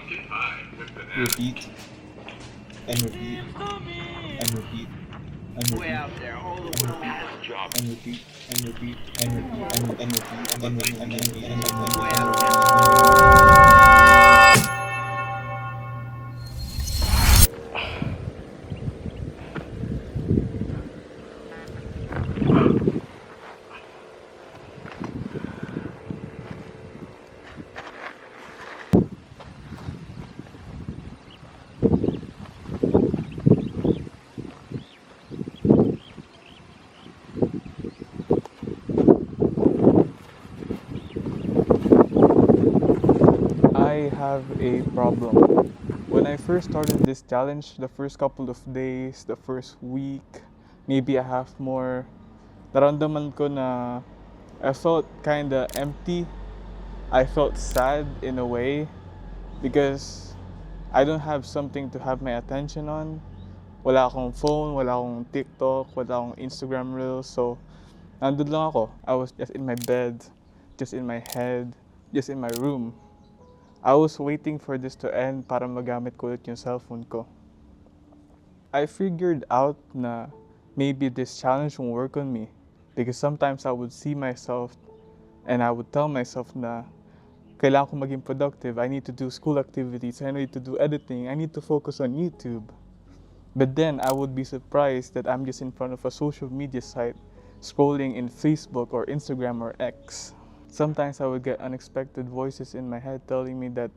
Repeat and repeat and repeat and Way repeat out there, all and over the repeat world. and repeat and repeat and repeat and repeat and repeat and repeat and repeat and Way repeat and out repeat. I have a problem. When I first started this challenge, the first couple of days, the first week, maybe a half more, naramdaman ko na I felt kinda empty. I felt sad in a way because I don't have something to have my attention on. Wala akong phone, wala akong TikTok, wala akong Instagram Reels. So, nandun lang ako. I was just in my bed, just in my head, just in my room. I was waiting for this to end para magamit ko ulit yung cellphone ko. I figured out na maybe this challenge won't work on me because sometimes I would see myself and I would tell myself na kailangan ko maging productive. I need to do school activities. I need to do editing. I need to focus on YouTube. But then I would be surprised that I'm just in front of a social media site scrolling in Facebook or Instagram or X. Sometimes I would get unexpected voices in my head telling me that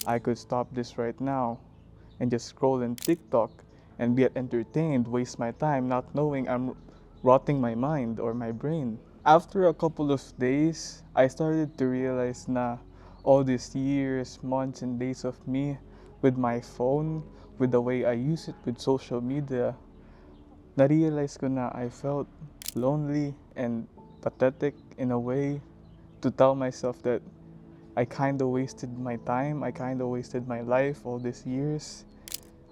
I could stop this right now and just scroll in TikTok and get entertained, waste my time not knowing I'm rotting my mind or my brain. After a couple of days, I started to realize na all these years, months, and days of me with my phone, with the way I use it with social media, na-realize ko na I felt lonely and pathetic in a way to tell myself that I kind of wasted my time, I kind of wasted my life all these years.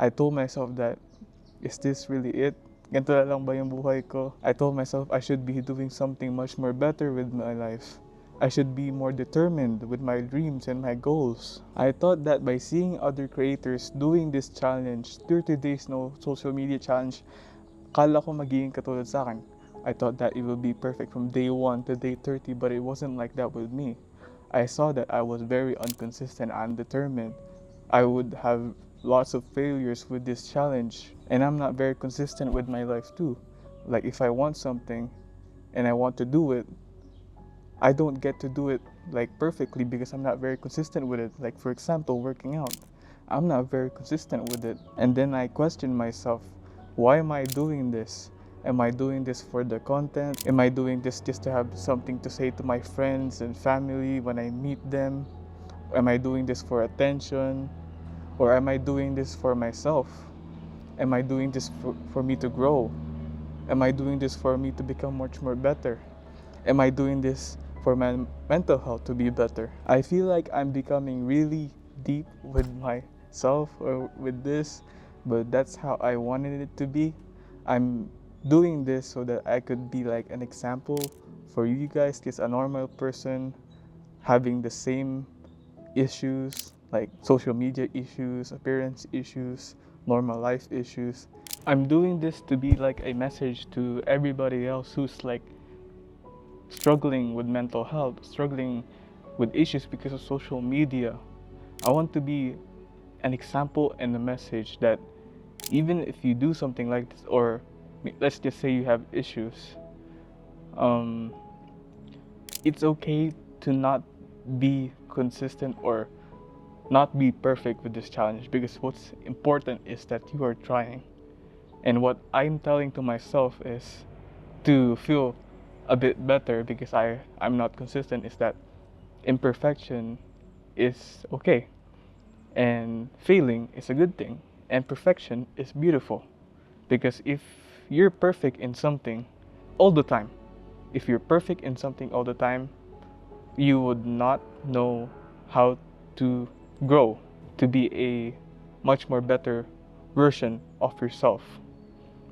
I told myself that, is this really it? Ganito na lang ba yung buhay ko? I told myself I should be doing something much more better with my life. I should be more determined with my dreams and my goals. I thought that by seeing other creators doing this challenge, 30 days no social media challenge, kala ko magiging katulad sa akin. I thought that it would be perfect from day 1 to day 30, but it wasn't like that with me. I saw that I was very inconsistent and undetermined. I would have lots of failures with this challenge, and I'm not very consistent with my life too. Like if I want something and I want to do it, I don't get to do it like perfectly because I'm not very consistent with it. Like for example, working out. I'm not very consistent with it. And then I question myself, why am I doing this? Am I doing this for the content? Am I doing this just to have something to say to my friends and family when I meet them? Am I doing this for attention? Or am I doing this for myself? Am I doing this for me to grow? Am I doing this for me to become much more better? Am I doing this for my mental health to be better? I feel like I'm becoming really deep with myself or with this, but that's how I wanted it to be. I'm doing this so that I could be like an example for you guys, just a normal person having the same issues like social media issues, appearance issues, normal life issues. I'm doing this to be like a message to everybody else who's like struggling with mental health, struggling with issues because of social media. I want to be an example and a message that even if you do something like this, or let's just say you have issues, um, it's okay to not be consistent or not be perfect with this challenge because what's important is that you are trying. And what I'm telling to myself is to feel a bit better because I'm not consistent is that imperfection is okay and failing is a good thing and perfection is beautiful because if you're perfect in something all the time, if you're perfect in something all the time, you would not know how to grow to be a much more better version of yourself.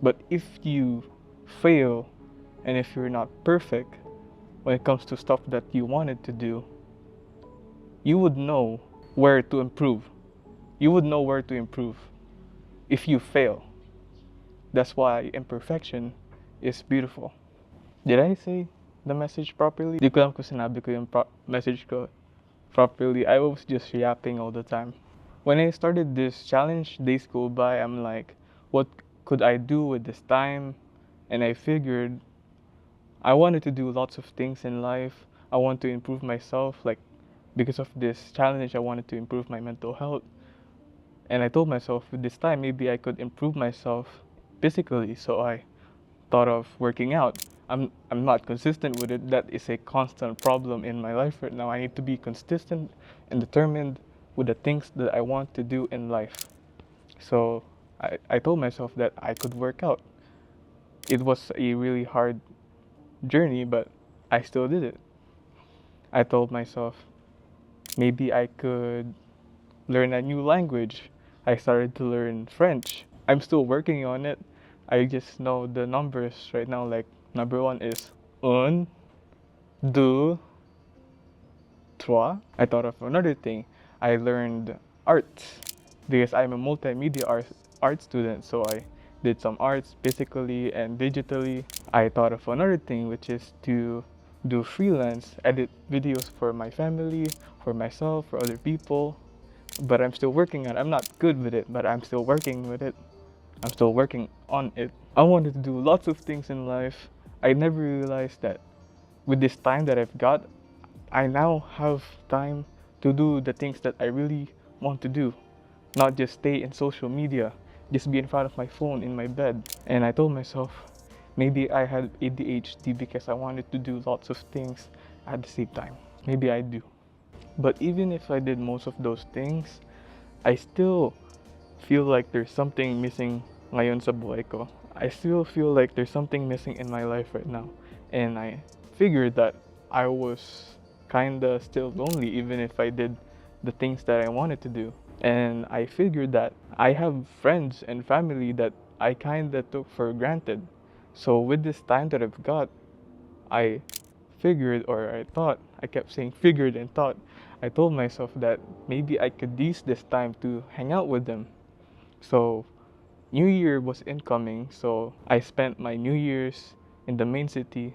But if you fail and if you're not perfect when it comes to stuff that you wanted to do, you would know where to improve. you would know where to improve if you fail. That's why imperfection is beautiful. Did I say the message properly? Di ko alam kung sinabi ko yung message ko properly. I was just yapping all the time. When I started this challenge, days go by, I'm like, what could I do with this time? And I figured I wanted to do lots of things in life. I want to improve myself. Like, because of this challenge, I wanted to improve my mental health. And I told myself, with this time, maybe I could improve myself physically. So I thought of working out. I'm not consistent with it. That is a constant problem in my life right now. I need to be consistent and determined with the things that I want to do in life. So I told myself that I could work out. It was a really hard journey, but I still did it. I told myself maybe I could learn a new language. I started to learn French. I'm still working on it. I just know the numbers right now. Like, number one is un, deux, trois. I thought of another thing. I learned arts because I'm a multimedia art student. So I did some arts physically and digitally. I thought of another thing, which is to do freelance, edit videos for my family, for myself, for other people. But I'm still working on it. I'm not good with it, but I'm still working with it. I'm still working on it. I wanted to do lots of things in life. I never realized that with this time that I've got, I now have time to do the things that I really want to do. Not just stay in social media, just be in front of my phone in my bed. And I told myself, maybe I had ADHD because I wanted to do lots of things at the same time. Maybe I do. But even if I did most of those things, I still feel like there's something missing ngayon sa buhay ko. I still feel like there's something missing in my life right now. And I figured that I was kinda still lonely even if I did the things that I wanted to do. And I figured that I have friends and family that I kinda took for granted. So with this time that I've got, I figured, or I thought, I kept saying figured and thought, I told myself that maybe I could use this time to hang out with them. So New Year was incoming, so I spent my New Year's in the main city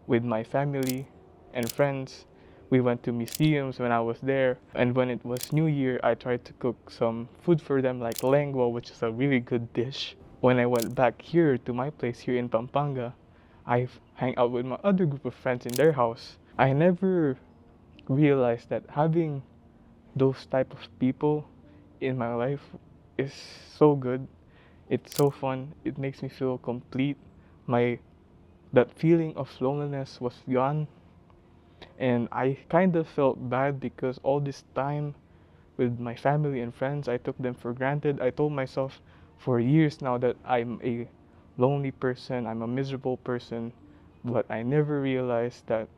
with my family and friends. We went to museums when I was there, and when it was New Year, I tried to cook some food for them like lengua, which is a really good dish. When I went back here to my place here in Pampanga, I hang out with my other group of friends in their house. I never realized that having those type of people in my life is so good. It's so fun. It makes me feel complete. My that feeling of loneliness was gone, and I kind of felt bad because all this time with my family and friends, I took them for granted. I told myself for years now that I'm a lonely person, I'm a miserable person, but I never realized that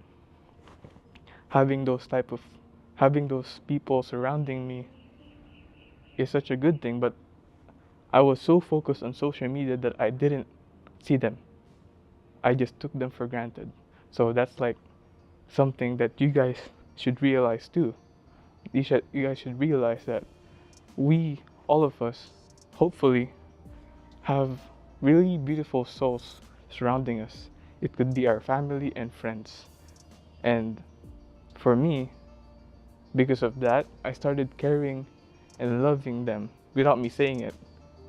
having those type of having those people surrounding me is such a good thing. But I was so focused on social media that I didn't see them. I just took them for granted. So that's like something that you guys should realize too. You guys should realize that we, all of us, hopefully have really beautiful souls surrounding us. It could be our family and friends. And for me, because of that, I started caring and loving them without me saying it,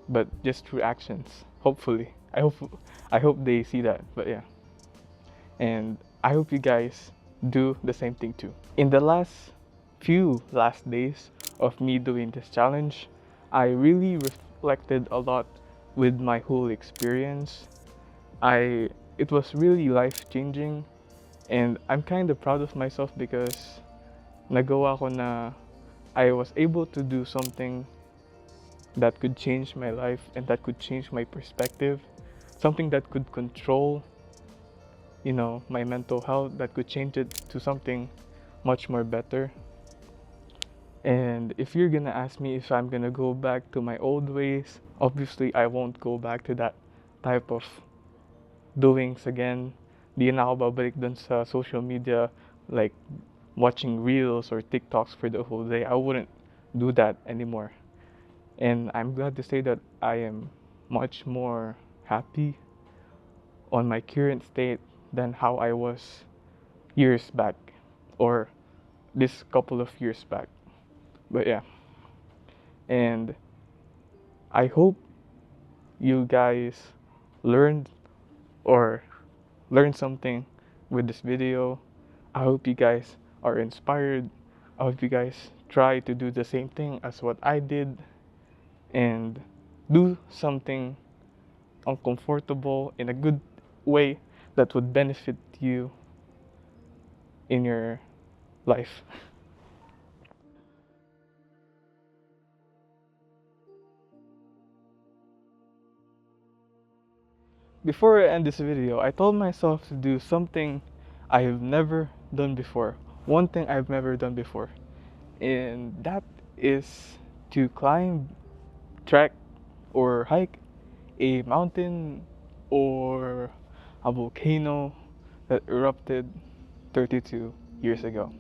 but just through actions. Hopefully. I hope they see that. But yeah. And I hope you guys do the same thing too. In the last days of me doing this challenge, I really reflected a lot with my whole experience. It was really life-changing, and I'm kind of proud of myself because nagawa ko na I was able to do something that could change my life and that could change my perspective, something that could control, my mental health, that could change it to something much more better. And if you're gonna ask me if I'm gonna go back to my old ways, obviously I won't go back to that type of doings again. Di na ako babalik dun sa social media, like watching reels or TikToks for the whole day. I wouldn't do that anymore. And I'm glad to say that I am much more happy on my current state than how I was years back, or this couple of years back. But yeah, and I hope you guys learned or learned something with this video. I hope you guys are inspired. I hope you guys try to do the same thing as what I did and do something uncomfortable in a good way that would benefit you in your life. Before I end this video, I told myself to do something I have never done before. One thing I've never done before. And that is to climb, trek, or hike a mountain or a volcano that erupted 32 years ago.